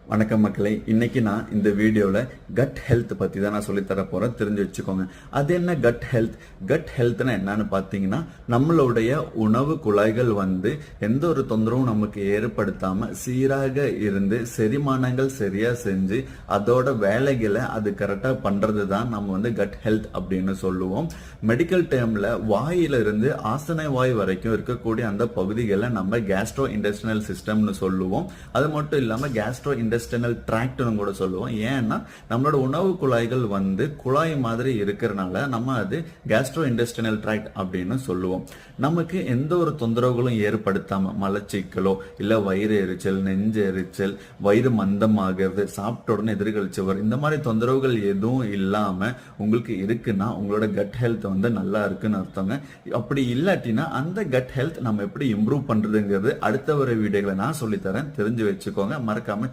வணக்கம் மக்களே, இன்னைக்கு நான் இந்த வீடியோல கட் ஹெல்த் பத்தி தான் நான் சொல்லித்தர போறேன். தெரிஞ்சு வச்சுக்கோங்க. அது என்ன கட் ஹெல்த்? கட் ஹெல்த்னா என்னன்னு பாத்தீங்கன்னா, நம்மளுடைய உணவு குழாய்கள் எந்த ஒரு தொந்தரவும் நமக்கு ஏற்படுத்தாம சீராக இருந்து செரிமானங்கள் சரியா செஞ்சு அதோட வேலைகளை அது கரெக்டா பண்றது தான் நம்ம கட் ஹெல்த் அப்படின்னு சொல்லுவோம். மெடிக்கல் டேர்ம்ல வாயில இருந்து ஆசன வாய் வரைக்கும் இருக்கக்கூடிய அந்த பகுதிகளை நம்ம கேஸ்ட்ரோ இன்டெஸ்டினல் சிஸ்டம்னு சொல்லுவோம். அது மட்டும் இல்லாம கேஸ்ட்ரோ இன்டெஸ்டினல் ட்ராக்ட்னு கூட சொல்லுவோம். ஏன்னா நம்மளோட உணவு குழாய்கள் குழாய் மாதிரி இருக்கிறனால நம்ம அது கேஸ்ட்ரோ இன்டெஸ்டினல் ட்ராக்ட் அப்படின்னு சொல்லுவோம். நமக்கு எந்த ஒரு தொந்தரவுகளும் ஏற்படுத்தாம மலச்சிக்கலோ இல்ல வயிறு எரிச்சல், நெஞ்சு எரிச்சல், வயிறு மந்தமாகிறது, சாப்பிட்ட உடனே எதிர்கழிச்சு வரும், இந்த மாதிரி தொந்தரவுகள் எதுவும் இல்லாம உங்களுக்கு இருக்குன்னா உங்களோட கட் ஹெல்த் நல்லா இருக்குன்னு அர்த்தங்க. அப்படி இல்லாட்டினா அந்த கட் ஹெல்த் நம்ம எப்படி இம்ப்ரூவ் பண்றதுங்கிறது அடுத்த ஒரு வீடியோல நான் சொல்லித்தரேன். தெரிஞ்சு வச்சுக்கோங்க. மறக்காம